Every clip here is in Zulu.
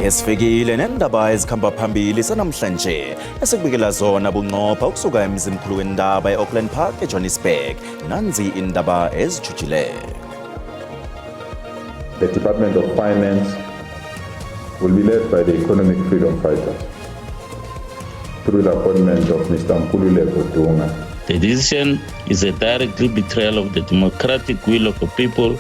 Esifikile nendaba ezikhamba phambili sanamhlanje esikubikela zona bunqopha ukusuka emzimkhulu wendaba eAuckland Park eJohannesburg. Nanzi indaba ezijujileyo. The Department of Finance will be led by the Economic Freedom Fighters through the appointment of Mr. Nkululeko Dunga. The decision is a direct betrayal of the democratic will of the people.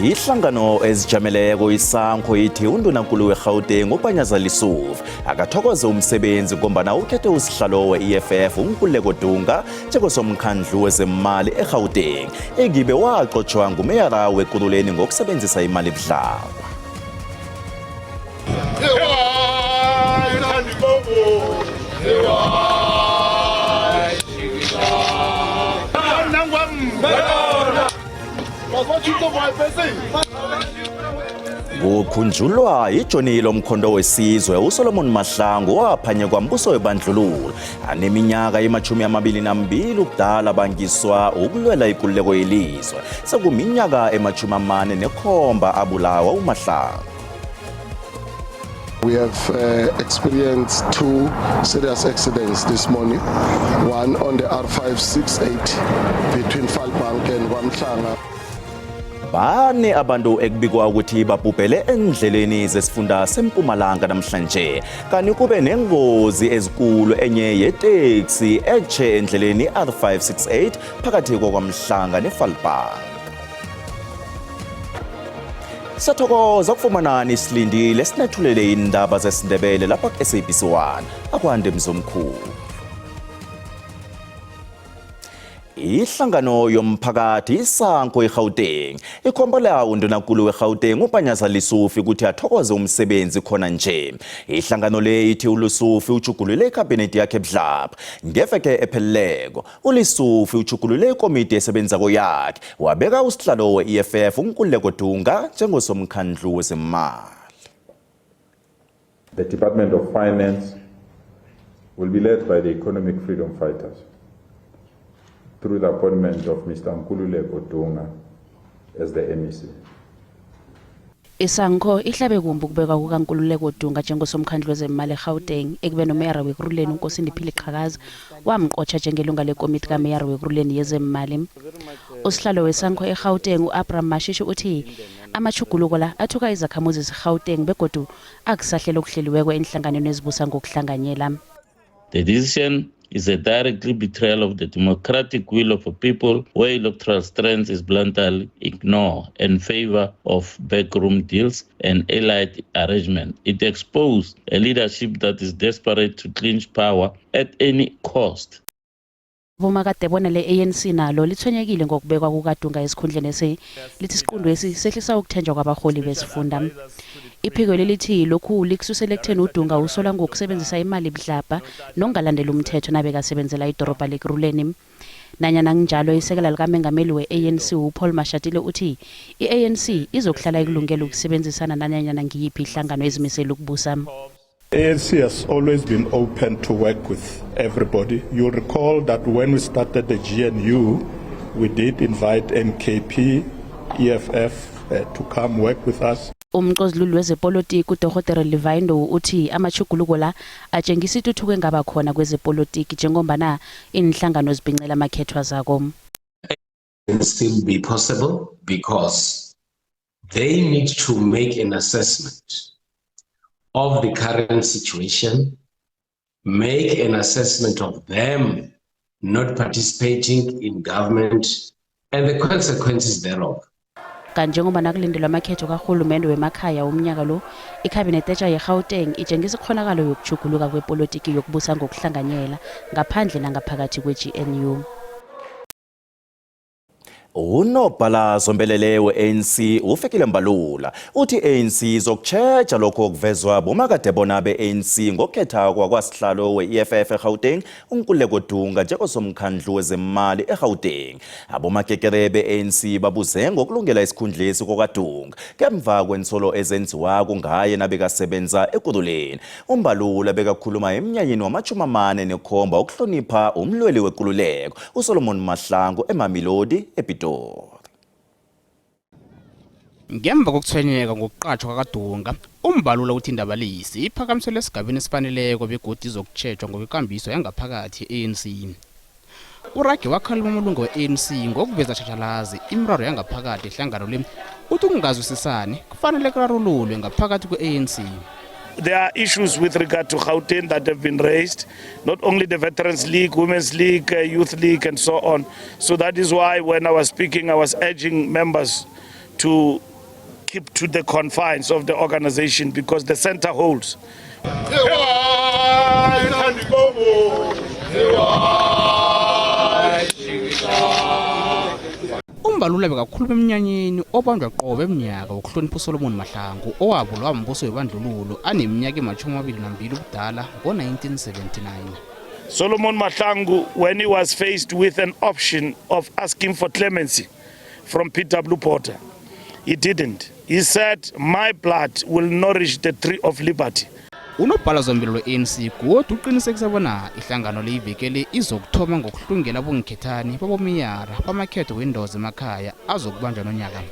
Ihlangano ezijameleko isankho ithi undunankulu weGauteng uPanyaza Lesufi akathokoze umsebenzi ngombana ukhethe usihlalo we-EFF uNkululeko Dunga njengosomkhandlu wezemali eGauteng ekibe waxotshwa ngumeyara wekululeni ngokusebenzisa imali ebudlabha. Kukhunjulwa ijoni lomkhondo wesizwe uSolomon Mahlangu waphanyekwa mbuso webandlululo aneminyaka ema-22 ubudala bangiswa ukulwela ikululeko yelizwe sekuminyaka ema-47 abulawa uMahlangu. We have experienced two serious accidents this morning, one on the R568 between Falbank and Wamhlanga. Bane abantu ekubikwa ukuthi babhubhele endleleni zesifunda seMpumalanga namhlanje kanti kube nengozi ezikulu enye yeteksi etshe endleleni R568 phakathi kwaMhlanga neFalbank. Sathokoza ukufumanani silindile sinethulele indaba zesiNdebele lapha ku-SABC1 akwande mzomkhulu. Ihlangano yomphakathi isankho eGauteng ikhombela undunankulu weGauteng uPanyaza Lesufi ukuthi athokoze umsebenzi khona nje. Ihlangano le ithi uLesufi ujugulule ikhabhinethi yakhe ebudlabha ngeveke epheleleko. uLesufi ujugulule ikomiti esebenzako yakhe wabeka usihlalo we-EFF uNkululeko Dunga njengosomkhandlu wezemali. The Department of Finance will be led by the Economic Freedom Fighters through the appointment of Mr. Nkululeko Dunga as the MEC. Isankho ihlabe kumbu kubeka kukaNkululeko Dunga njengosomkhandlu wezemali eGauteng ekube nomeyara wekuruleni uNkosindiphi Qhakaza wamqotsha njengelunga lekomiti kameyara wekuruleni yezemali. Usihlalo wesankho eGauteng uAbraham Mashishi uthi amachuguluko la athuka izakhamuzi zeGauteng begodu akusahlela okuhleliweko enhlanganweni ezibusa ngokuhlanganyela. The decision is a direct betrayal of the democratic will of a people where electoral strength is bluntly ignored in favor of backroom deals and allied arrangement. It exposed a leadership that is desperate to clinch power at any cost. Bomakade bona le-ANC nalo lithonyekile ngokubekwa kukaDunga esikhundleni lithi isiqundu esi sehlisa ukuthenjwa kwabaholi besifunda. Iphiko lelithi lokhu likususela ekutheni uDunga usola ngokusebenzisa imali ebudlabha nokungalandela umthetho nabekasebenzela idorobha lekuruleni. Nanyana kunjalo isekela likamengameli we-ANC uPaul Mashatile uthi i-ANC izokuhlala ikulungela ukusebenzisana nanyana ngiyiphi ihlangano ezimisela ukubusa. ANC has always been open to work with everybody. You'll recall that when we started the GNU, we did invite NKP, EFF to come work with us. Umqozululi wezepolitiki uDr Livindo uthi amachuguluko la atshengisa ituthuko engaba khona kwezepolitiki njengombana inhlangano zibhincela amakhethwa zako. It still be possible because they need to make an assessment of the current situation, make an assessment of them not participating in government and the consequences thereof. Kanjengoba nakulindelwa amakhetho kahulumende wemakhaya umnyaka lo ikhabhinethi etsha yeGauteng itshengisa ikhonakalo yokuchuguluka kwepolitiki yokubusa ngokuhlanganyela ngaphandle nangaphakathi kwe-GNU. Unobhala zombelele we-ANC uFekile Mbalula uthi ANC izokutshetsha lokho okuvezwa bomakade bona be-ANC ngokhetha kwakwasihlalo we-EFF eGauteng uNkululeko Dunga njengosomkhandlu wezemali eGauteng. Abomakekere be-ANC babuze ngokulungela isikhundlesi kokaDunga ngemva kwensolo ezenziwa kungaye nabekasebenza ekululeni. uMbalula bekakhuluma emnyanyeni wama-47 ukuhlonipha umlweli wekululeko uSolomon Mahlangu eMamelodi ePitori. Ngemva kokuthwenyeka ngokuqatshwa kaDunga Umbalula uthi indaba leyisi iphakamisele esigabeni esifaneleko begodi izokutjhejwa ngokwekambiso yangaphakathi ye-ANC. Urage wakhalima amalungu we-ANC ngokuveza tjhatjhalazi imiraro yangaphakathi ehlangano le uthi ukungazwisisani kufanele kurarululwe ngaphakathi kwe-ANC. There are issues with regard to Gauteng that have been raised, not only the Veterans League, Women's League, Youth League and so on. So that is why when I was speaking, I was urging members to keep to the confines of the organization because the center holds. Umbalula bekakhuluma emnyanyeni obanjwa qobe eminyaka wokuhlonipha uSolomon Mahlangu owabulawa umbuso webandlululo aneminyaka ema-22 ubudala ngo-1979. Solomon Mahlangu, when he was faced with an option of asking for clemency from P.W. Porter, he didn't. He said, my blood will nourish the tree of liberty. Unobhala zombili we-ANC kodwa uqinisekisa bona ihlangano le ivekele izokuthoma ngokuhlungela abongikhethani babomiyara bamakhetho wendoza emakhaya azokubanjwa nonyaka.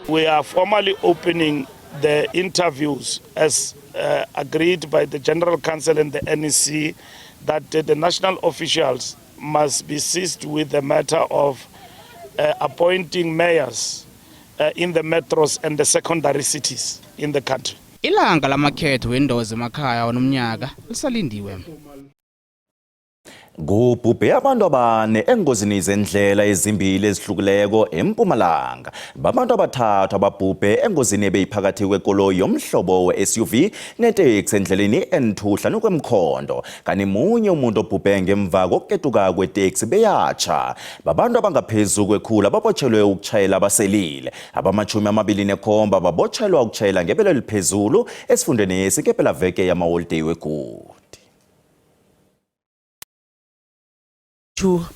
We are formally opening the interviews as agreed by the General Council and the NEC that the national officials must be seized with the matter of appointing mayors in the metros and the secondary cities in the country. Ilanga lamakhetho wendoza emakhaya wanomnyaka lisalindiwe. Kubhubhe abantu abane engozini zendlela ezimbili ezihlukileko eMpumalanga. Babantu abathathu ababhubhe engozini ebeyiphakathi kwekoloyi yomhlobo we-SUV neteksi endleleni N2 kwemkhondo. Kani munye umuntu obhubhe ngemva kokuketuka kweteksi beyatsha. Babantu abangaphezulu kwekhulu ababotshelwe ukutshayela abaselile. Abama-27 babotshelwa ukutshayela ngebelo eliphezulu esifundeni yesikepela veke yamaholideyi weGoli.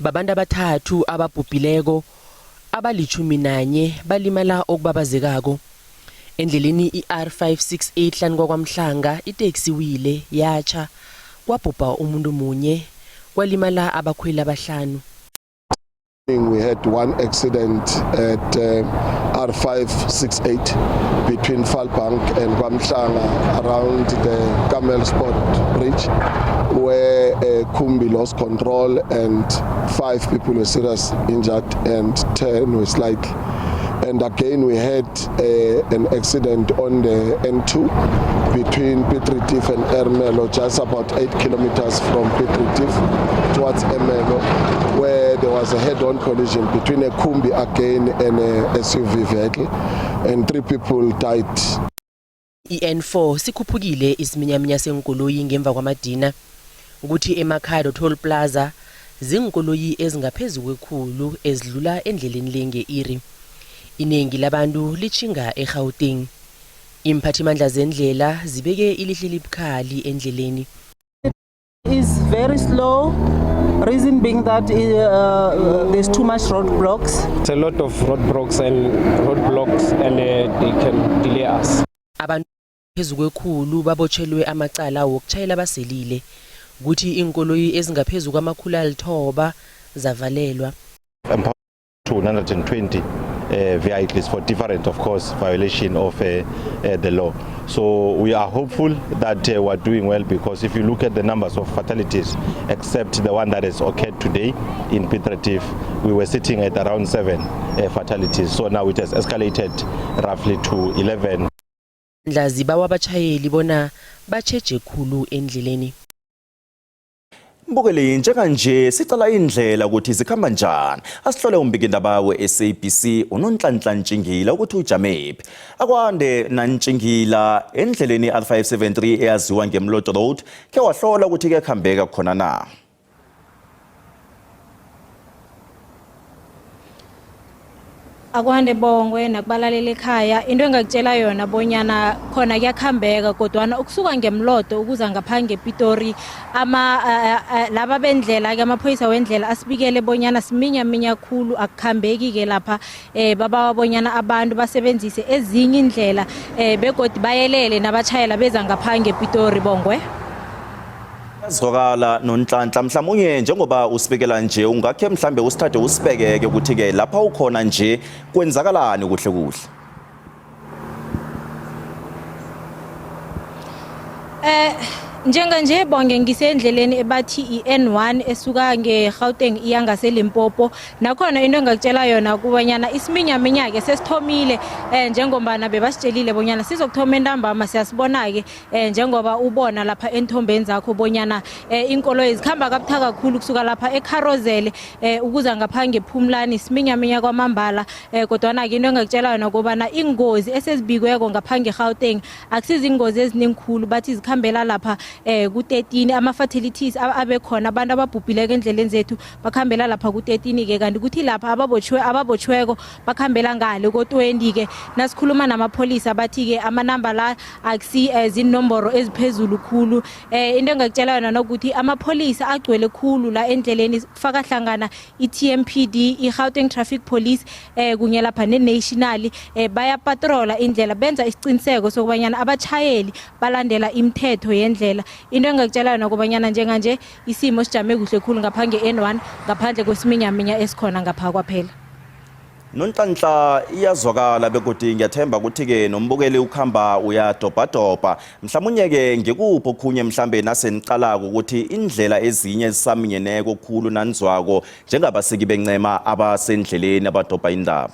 Babantu abathathu ababhubhileko abali-11 balimala okubabazekako endleleni iR568 hlanu kwaKwaMhlanga iteksi wile yatsha kwabhubha umuntu munye kwalimala abakhweli abahlanu. We had one accident at R568 between Falbank and Kwamhlanga around the Camel Spot Bridge where Kumbi lost control and 5 people were seriously injured and 10 were slightly. And again we had an accident on the N2 between Piet Retief and Ermelo, just about 8 kilometers from Piet Retief towards Ermelo, where there was a head-on collision between a Kumbi again and a SUV vehicle, and 3 people died. I-N4 sikhuphukile isiminyaminya senkoloyi ngemva kwamadina ukuthi eMakhado Toll Plaza zinkoloyi ezingaphezulu kwekhulu ezidlula endleleni lenge-Iri. Iningi labantu lichinga eGauteng. Imphathimandla zendlela zibeke ilihle libukhali endleleni. Is very slow, reason being that there's too much roadblocks. It's a lot of roadblocks and they can delay us. Abantu phezulu kwekhulu babotshelwe amacala wokutshayela abaselile ukuthi inkoloyi ezingaphezulu kwama-900 zavalelwa. 220 vehicles for different, of course, violation of the law. So we are hopeful that we're doing well, because if you look at the numbers of fatalities, except the one that has occurred today in Piet Retief, we were sitting at around 7 fatalities. So now it has escalated roughly to 11. Ndlaziba wabatshayeli bona batsheje khulu endleleni. Mbukeli njenganje sicala indlela ukuthi zikhamba njani. Asihlole umbikindaba we-SABC uNonhlanhla Ntshingila ukuthi ujamephi. Akwande naNtshingila endleleni R573 eyaziwa ngeMloto Road ke wahlola ukuthi ke khambeka khona na. Akwande Bongwe nakubalaleli ekhaya into engakutshela yona bonyana khona kuyakhambeka kodwa ukusuka ngeMloto ukuza ngaphange ePitori laba bendlela ke amaphoyisa wendlela asibikele bonyana siminya khulu akukhambeki ke lapha baba bonyana abantu basebenzise ezinye indlela begodi bayelele nabatshayela beza ngaphange ePitori Bongwe. Zwakala noNhlanhla mhlawumnye njengoba usibekela nje ungakhe mhlambe usithathe usibekeke ukuthi ke lapha ukhona nje kwenzakalani kuhle kuhle. Njenganje bonke ngisendleleni ebathi iN1 esuka ngeGauteng iya ngaseLimpopo nakhona into engakutshela yona kubanyana isiminyaminya ke sesithomile njengombana bebasitshelile bonyana sizokuthoma entambama siyasibona ke njengoba ubona lapha enthombeni zakho bonyana inkolo ezikhamba kabuthaka kakhulu kusuka lapha eCarozelle ukuza ngapha ngePhumlani isiminyaminya kwamambala kodwa ke into engakutshela yona kubana ingozi esezibikweko ngapha ngeGauteng akusizi ingozi eziningikhulu bathi zikhambela lapha ku13 ama-fatalities abekhona abantu ababhubhileke endleleni zethu bakhambela lapha ku13 ke kanti kuthi lapha ababotshweko bakhambela ngale ko20 ke nasikhuluma namapholisa bathi ke amanamba la akusi zinomboro eziphezulu khulu into engakutshela yona nokuthi amapholisa agcwele khulu la endleleni kufaka hlangana iTMPD iGauteng Traffic Police kunye lapha neNational bayapatrola indlela benza isiqiniseko sokubanyana abachayeli balandela imithetho yendlela into engakutshela yona kubanyana njenganje isimo sijame kuhle khulu ngapha ngeN1 ngaphandle kwesiminyaminya esikhona ngapha kwaphela Nonhlanhla iyazwakala bekodi ngiyathemba ukuthi ke nombukeli ukhamba uyadobhadoba mhlawumnye ke ngikupho khunye mhlambe naseniqalako ukuthi indlela ezinye ezisaminyeneko khulu nanizwako njengabasiki bencema abasendleleni abadobha indaba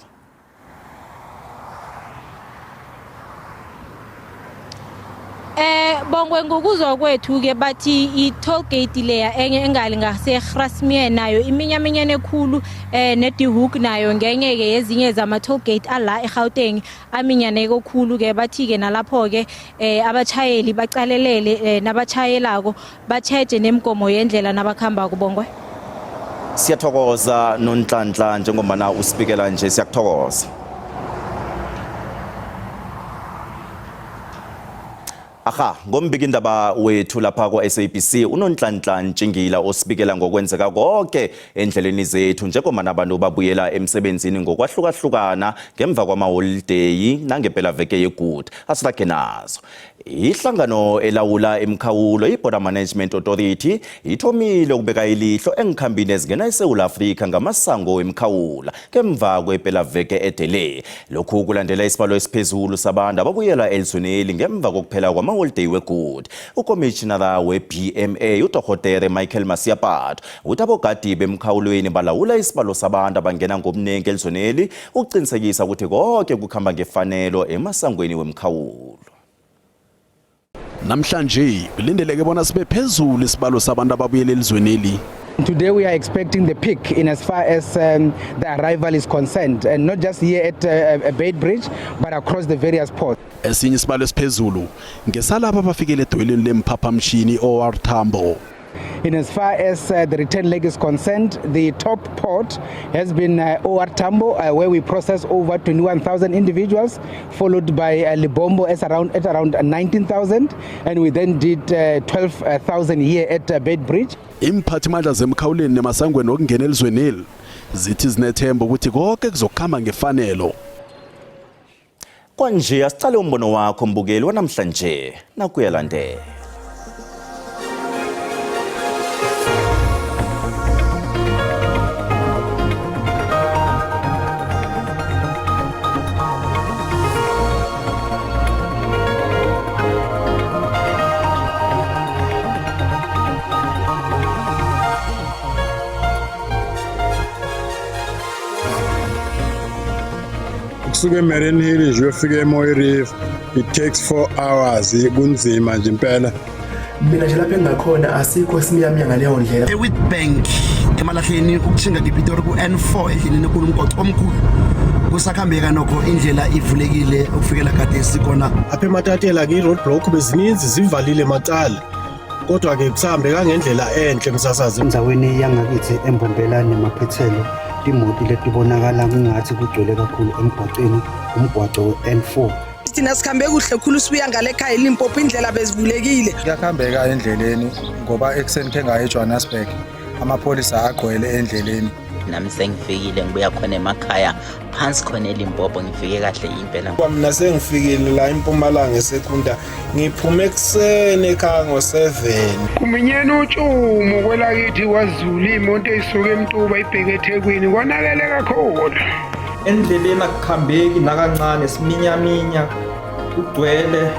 Bongwe ngokuzwa kwethu ke bathi i-toll gate leya enye engali ngaseGrasmere nayo iminyaminyane ekhulu neDhoek nayo ngenye ke ezinye zama-toll gate ala eGauteng aminyaneke khulu ke bathi ke nalapho ke abachayeli bacalelele nabachayelako bacheje nemigomo yendlela nabakhamba kubongwe Siyathokoza Nonhlanhla njengoba uspikela nje siyakuthokoza Aha, ngombiki indaba wethu lapha kwa-SABC uNonhlanhla Ntshingila osibikela ngokwenzeka konke endleleni zethu njengoba nabantu babuyela emsebenzini ngokwahlukahlukana ngemva kwamaholideyi nangempela veke yeGood asirage nazo. Ihlangano elawula emkhawulo iBorder Management Authority ithomile ukubeka ilihlo engikhambini ezingena eSouth Africa ngamasango emkhawula ngemva kwempela veke edele. Lokhu kulandela isibalo esiphezulu sabantu ababuyela elizweni ngemva kokuphela kwamaholiday weGood. Ukommissioner we-BMA uDr Michael Masiapata uthi abogadi bemkhawulweni balawula isibalo sabantu abangena ngobunengi elizweni ukuqinisekisa ukuthi konke kukhamba ngefanelo emasangweni wemkhawulo. Namhlanje kulindeleke bona sibe phezulu isibalo sabantu ababuyela elizweni. Today we are expecting the peak in as far as the arrival is concerned, and not just here at Beitbridge but across the various ports. Esinye isibalo esiphezulu ngesalapha abafikele edweleni lemphaphamshini OR Tambo. In as far as the return leg is concerned, the top port has been OR Tambo, where we process over 21,000 individuals, followed by Libombo at around 19,000, and we then did 12,000 here at Beitbridge. Imphathimandla zemkhawuleni nemasangweni okungena elizweni zithi zinethemba ukuthi konke kuzokhamba ngefanelo. Kwanje asicale umbono wakho mbukeli wanamhlanje nakuyalandela. Kusuke Marine Hill uyofika eMoy Reef it takes 4 hours kunzima nje impela. Mina nje lapha engakhona asikho esimiyamiya ngaleyo ndlela. eWitbank emalahleni ukushinga ngePitori ku-N4 endleleni enkulu umgwaqo omkhulu kusakhambeka nokho indlela ivulekile ukufikela kade esikhona apha eMatatela ke roadblock bezininzi zivalile macala kodwa ke kusahambeka ngendlela enhle msasazi endaweni yangakithi embombela nemaphethelo imoto letibonakala kungathi kugcwele kakhulu emgwaqeni umgwaqo we-N4 thina sikhambe kuhle kakhulu sibuya ngale ekhaya eLimpopo indlela bezivulekile kuyakhambeka endleleni ngoba ekseni khenga eJohannesburg amapholisa agcwele endleleni nami sengifikile ngibuya khona emakhaya phansi khona eLimpopo ngifike kahle impela mina sengifikile la eMpumalanga eSekunda ngiphume ekseni ekhaya ngo7 kuminyene utshumo kwelakithi kwaZulu imoto esuka eMtuba ibheke eThekwini konakele kakhulu endleleni akukhambeki nakancane siminyaminya kugcwele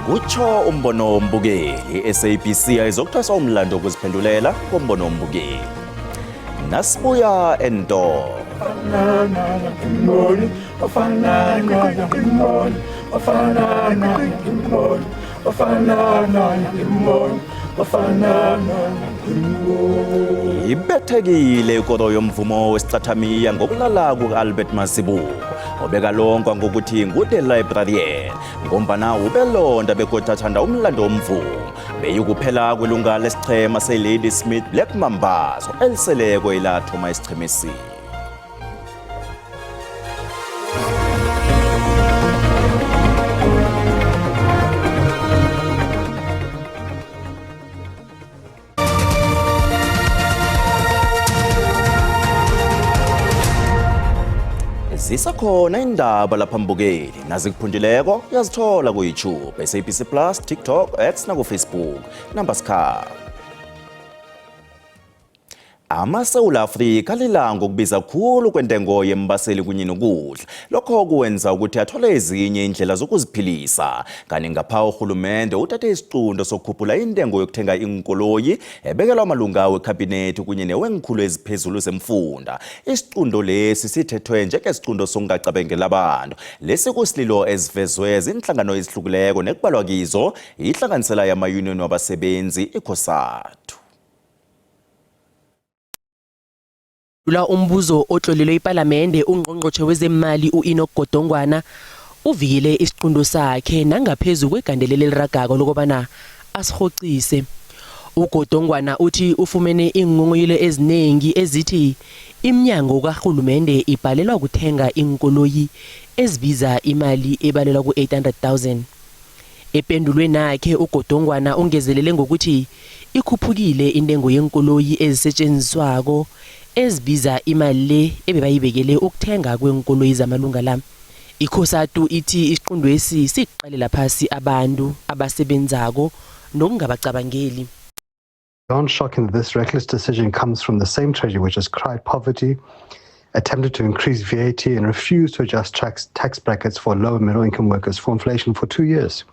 Kutsho umbono mbukeli, SABC ayizokuthwasa umlando wokuziphendulela kombono mbukeli. Nasibuya ento. Ibethekile ikoro yomvumo wesicathamiya ngokulala kuka-Albert Mazibuko obeka lonkwa ngokuthi nguThe Librarian ngombana ubelonda bekotathanda umlando womvumo beyikuphela kwelunga lesichema se-Ladysmith Black Mambazo eliseleko ilathoma isichemesi. Zisakhona indaba lapha mbukeli nazikuphundileko uyazithola ku YouTube, SABC Plus, TikTok, X na ku Facebook. Namba sikha. AmaSewula Afrika lila ngokubiza khulu kwentengo yembaseli kunye nokudla. Lokho kuwenza ukuthi athole ezinye indlela zokuziphilisa. Kanti ngapha uhulumende uthathe isiqundo sokukhuphula intengo yokuthenga inkoloyi ebekelwa amalunga wecabinet kunye newengikhulu eziphezulu zemfunda. Isiqundo lesi sithethwe njengesiqundo sokungacabangela abantu. Lesi kusililo ezivezwe izinhlangano ezihlukileko nekubalwa kizo ihlanganisela yama-union wabasebenzi iCOSATU. Lula umbuzo otlolelwe iParliamente ungqongqotjhe wezemali uEnoch Godongwana uvikele isiqundo sakhe nangaphezulu kwegandelelo eliragako lokubana asirhocise. uGodongwana uthi ufumene ingungunyelo eziningi ezithi iminyango kahulumende ibhalelwa kuthenga inkoloyi ezibiza imali ebalelwa ku-800,000. Ependulweni yakhe uGodongwana ungezelele ngokuthi ikhuphukile intengo yenkoloyi ezisetshenziswako ezibiza imali le ebebayibekele ukuthenga kwenkoloyi zamalunga la. ICOSATU ithi isiqundwesi siqalela phasi abantu abasebenzako nokungabacabangeli. Beyond shocking, this reckless decision comes from the same treasury which has cried poverty, attempted to increase VAT and refused to adjust tax brackets for lower middle income workers for inflation for 2 years.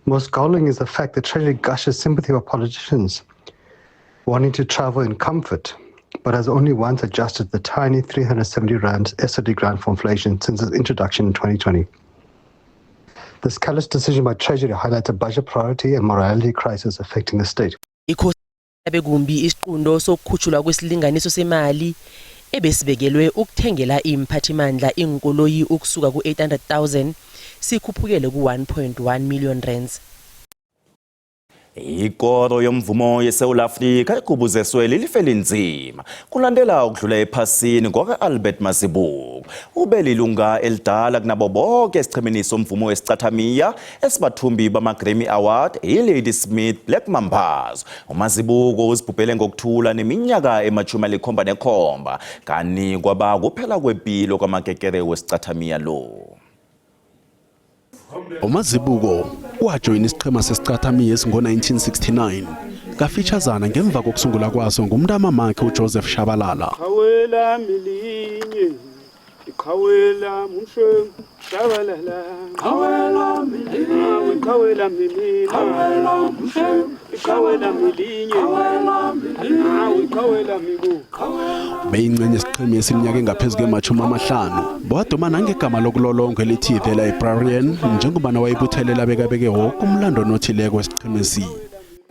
Most galling is the fact that Treasury gushes sympathy for politicians wanting to travel in comfort, but has only once adjusted the tiny 370 Rand SOD grant for inflation since its introduction in 2020. This callous decision by Treasury highlights a budget priority and morality crisis affecting the state. Bekumbi isiqundo sokukhutshulwa kwesilinganiso semali ebesibekelwe ukuthengela imphathimandla inkoloyi ukusuka ku-800,000 sikhuphukele ku-1.1 million rands. Ikoro yomvumo yeSouth Africa ikubuzeswe lilifeli nzima kulandela ukudlula ephasini kwaka-Albert Mazibuko. Ubelilunga elidala kunabo bonke esichemeni somvumo wesicathamiya esibathumbi bama-Grammy Award i-Ladysmith Black Mambazo. uMazibuko uzibhubhele ngokuthula neminyaka ema-77 kani kwaba kuphela kwempilo kwamakekere wesicathamiya lo. uMazibuko wajoyina isichema sesicathamiya esingo-1969 kafeaturesana ngemva kokusungula kwaso ngumntama makhe uJoseph Shabalala. Khawela milinye ikhawela mumshengu Shabalala khawela milinye khawela milinye khawela mumshengu ikhawela milinye khawela mibu beyingcenye isichema esiminyaka engaphezu kwema-50 boduma nangegama lokulolonga elithi The Librarian njengobana wayibuthelela bekabeke woke umlando nothileko wesichemesi.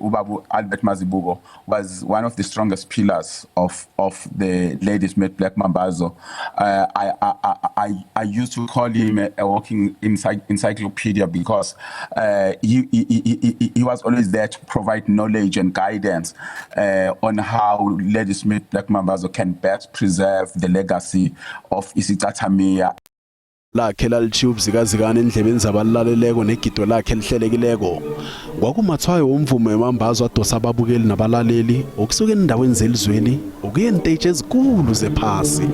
Ubabu Albert Mazibuko was one of the strongest pillars of the Ladysmith Black Mambazo. I used to call him a walking encyclopedia because he was always there to provide knowledge and guidance on how Ladysmith Black Mambazo can best preserve the legacy of isicathamiya. Lakhe lalithiwa ubuzikazikana endlebeni zabalaleleko negido lakhe elihlelekileko kwakumathwayo womvumo wemambazo adosa ababukeli nabalaleli okusuka endaweni zelizweni ukuya enteyiji ezikhulu zephasi.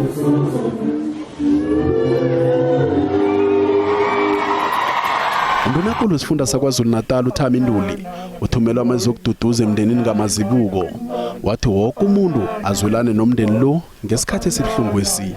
Undunankulu sifunda saKwaZulu Natal uThami Nduli uthumelwa amazwi okududuza emndenini kaMazibuko wathi wonke umuntu azwelane nomndeni lo ngesikhathi esibuhlungu esi.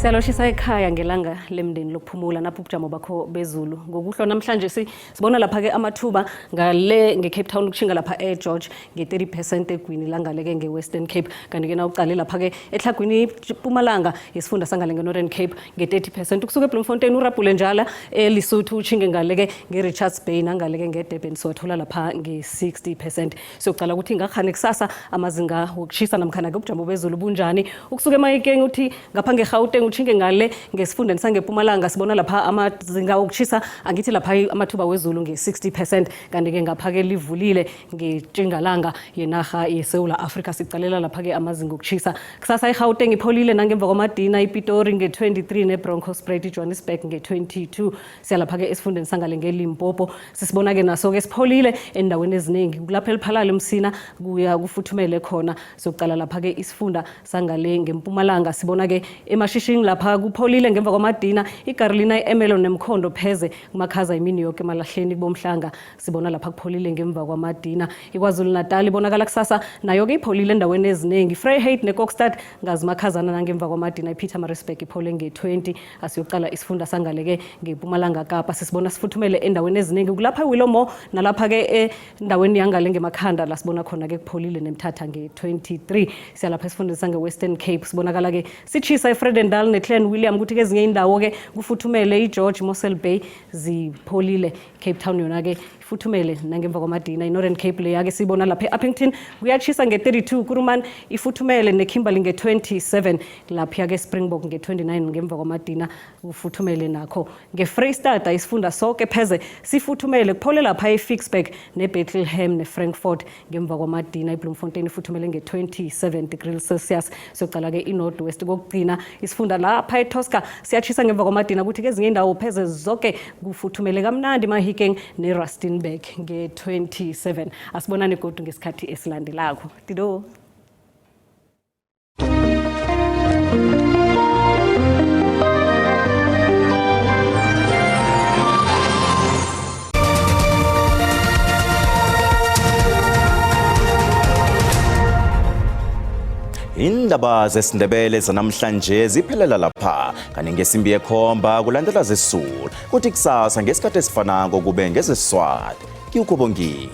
Siyaloshisa ekhaya ngelanga lemndeni lokuphumula napho ubujamo bakho bezulu. Ngokuhlwa namhlanje sibona lapha ke amathuba ngale ngeCape Town ukushinga lapha eGeorge nge30% egwini langaleke ngeWestern Cape. Kanti ke na uqale lapha ke ehlagwini Mpumalanga isifunda sangale ngeNorthern Cape nge30%. Ukusuka eBloemfontein uRapule njala eLesotho ushinge ngaleke ngeRichards Bay nangaleke ngeDurban siwathola lapha nge60%. Sokucala ukuthi ngakhane kusasa amazinga wokushisa namkhana ke ubujamo bezulu bunjani. Ukusuka eMahikeng uthi ngapha ngeGauteng uchinge ngale ngesifundeni sangeMpumalanga sibona lapha amazinga okuchisa angithi lapha amathuba wezulu nge60% kanti ke ngapha ke livulile ngeTshingalanga yenaga yeSouth Africa sicalela lapha ke amazinga okuchisa kusasa eGauteng ipholile nangemva kwamadina iPitori nge23 neBroncospread iJohannesburg nge22 siyalapha ke esifundeni sangale ngeLimpopo sisibona ke naso ke sipholile endaweni eziningi kulapha eliphalale umsina kuya kufuthumele khona sokucala lapha ke isifunda sangale ngeMpumalanga sibona ke emashishini lapha kupholile ngemva kwamadina iGarlina iEmelo nemkhondo pheze kumakhaza imini yonke emalahleni bomhlanga sibona lapha kupholile ngemva kwamadina iKwaZulu Natal ibonakala kusasa nayo ke ipholile endaweni eziningi Vryheid neKokstad ngazimakhazana nangemva kwamadina iPietermaritzburg iphole nge20 asiyoqala isifunda sangaleke ngeMpumalanga Kapa sisibona sifuthumele endaweni eziningi kulapha eWillow nalapha ke endaweni yangale ngemakhanda la sibona khona ke kupholile nemthatha nge23 siyalapha isifunda sangeWestern Cape sibonakala ke sichisa eFredendal neClan William ukuthi kezinye indawo ke kufuthumele iGeorge Mossel Bay zipholile Cape Town yona ke ifuthumele nangemva kwamadina iNorthern Cape le yake sibona lapha eUppington kuyachisa nge32 Kuruman ifuthumele neKimberley nge27 lapha ke Springbok nge29 ngemva kwamadina ufuthumele nakho ngeFreystata isifunda sonke pheze sifuthumele kuphole lapha eFixburg neBethlehem neFrankfurt ngemva kwamadina iBloemfontein ifuthumele nge27 degrees Celsius soqala ke iNorth West kokugcina isifunda lapha eTosca siyachisa ngemva kwamadina ukuthi kezinye indawo pheze zonke kufuthumele kamnandi Mahikeng neRustenburg nge27 asibonane kodwa ngesikhathi esilandelako Tido Indaba zesiNdebele zanamhlanje ziphelela lapha kanti ngesimbi yekhomba kulandela zesisulu kuthi kusasa ngesikhathi esifanako kube ngezesiswati Kikho Bongi